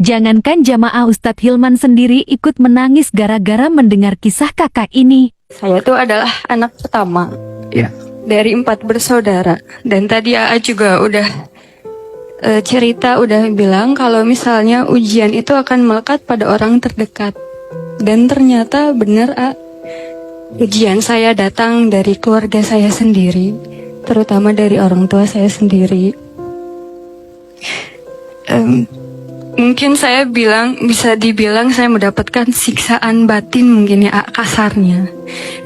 Jangankan jamaah Ustadz Hilman sendiri ikut menangis gara-gara mendengar kisah kakak ini. Saya tuh adalah anak pertama dari 4 bersaudara. Dan tadi AA juga udah cerita, udah bilang kalau misalnya ujian itu akan melekat pada orang terdekat. Dan ternyata benar, ujian saya datang dari keluarga saya sendiri, terutama dari orang tua saya sendiri. Mungkin saya bisa dibilang saya mendapatkan siksaan batin mungkin ya, kasarnya.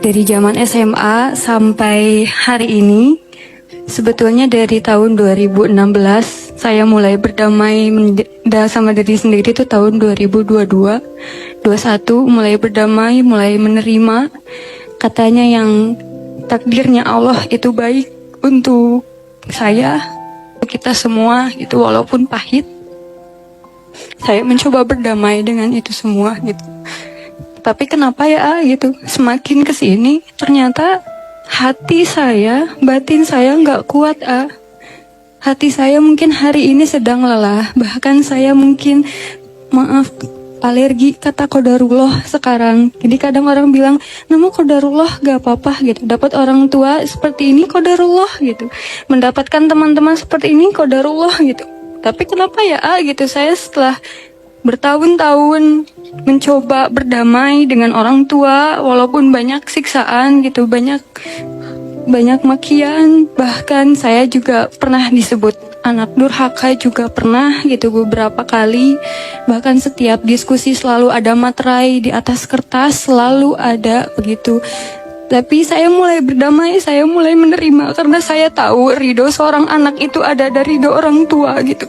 Dari zaman SMA sampai hari ini, sebetulnya dari tahun 2016 saya mulai berdamai sama diri sendiri itu tahun 2022, 21 mulai berdamai, mulai menerima katanya yang takdirnya Allah itu baik untuk saya, untuk kita semua itu walaupun pahit. Saya mencoba berdamai dengan itu semua gitu. Tapi kenapa ya gitu, semakin kesini ternyata hati saya, batin saya nggak kuat. Hati saya mungkin hari ini sedang lelah. Bahkan saya mungkin, maaf, alergi kata qadarullah sekarang. Jadi kadang orang bilang, nama qadarullah gak apa-apa gitu. Dapat orang tua seperti ini qadarullah gitu. Mendapatkan teman-teman seperti ini qadarullah gitu. Tapi kenapa ya gitu, saya setelah bertahun-tahun mencoba berdamai dengan orang tua, walaupun banyak siksaan gitu, banyak makian, bahkan saya juga pernah disebut anak durhaka juga pernah gitu beberapa kali. Bahkan setiap diskusi selalu ada materai di atas kertas, selalu ada begitu. Tapi saya mulai berdamai, saya mulai menerima karena saya tahu ridho seorang anak itu ada dari ridho orang tua gitu.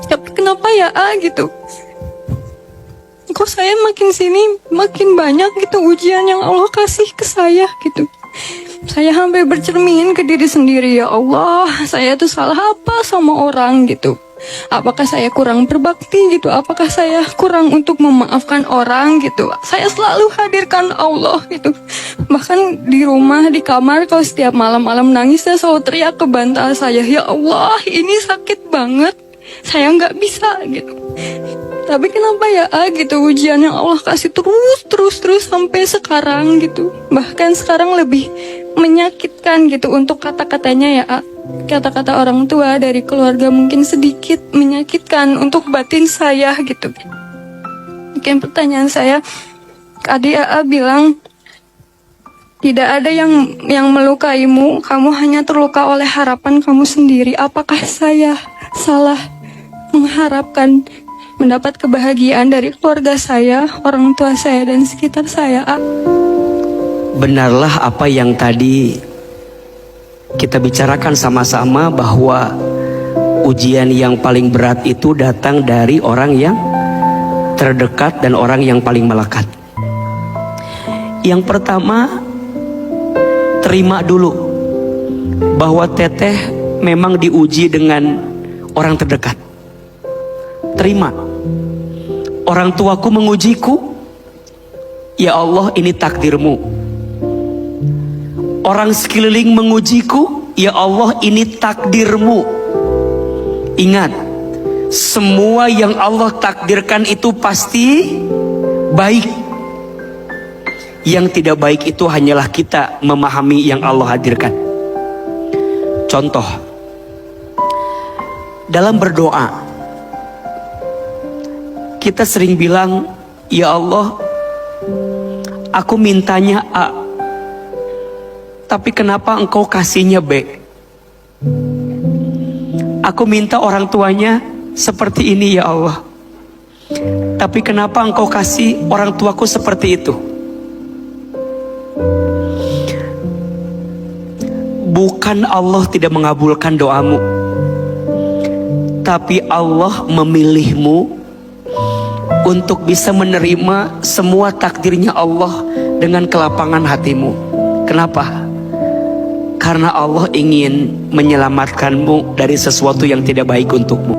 Tapi kenapa ya gitu? Kok saya makin sini makin banyak gitu ujian yang Allah kasih ke saya gitu. Saya sampai bercermin ke diri sendiri, ya Allah, saya tuh salah apa sama orang gitu. Apakah saya kurang berbakti gitu? Apakah saya kurang untuk memaafkan orang gitu? Saya selalu hadirkan Allah gitu. Bahkan di rumah, di kamar, kalau setiap malam-malam nangis, saya selalu teriak ke bantal saya, ya Allah, ini sakit banget, saya nggak bisa gitu. Tapi kenapa ya gitu, ujian yang Allah kasih terus sampai sekarang gitu. Bahkan sekarang lebih menyakitkan gitu untuk kata-katanya ya, kata-kata orang tua dari keluarga mungkin sedikit menyakitkan untuk batin saya gitu. Mungkin pertanyaan saya, adik bilang tidak ada yang melukaimu, kamu hanya terluka oleh harapan kamu sendiri. Apakah saya salah mengharapkan mendapat kebahagiaan dari keluarga saya, orang tua saya, dan sekitar saya? Benarlah apa yang tadi kita bicarakan sama-sama, bahwa ujian yang paling berat itu datang dari orang yang terdekat dan orang yang paling melekat. Yang pertama, terima dulu bahwa teteh memang diuji dengan orang terdekat. Terima, orang tuaku mengujiku, ya Allah, ini takdirmu. Orang sekeliling mengujiku, ya Allah, ini takdirmu. Ingat, semua yang Allah takdirkan itu pasti baik. Yang tidak baik itu hanyalah kita memahami yang Allah hadirkan. Contoh, dalam berdoa, kita sering bilang, ya Allah, aku mintanya A, tapi kenapa engkau kasihnya B? Aku minta orang tuanya seperti ini ya Allah, tapi kenapa engkau kasih orang tuaku seperti itu? Bukan Allah tidak mengabulkan doamu, tapi Allah memilihmu untuk bisa menerima semua takdirnya Allah dengan kelapangan hatimu. Kenapa? Karena Allah ingin menyelamatkanmu dari sesuatu yang tidak baik untukmu.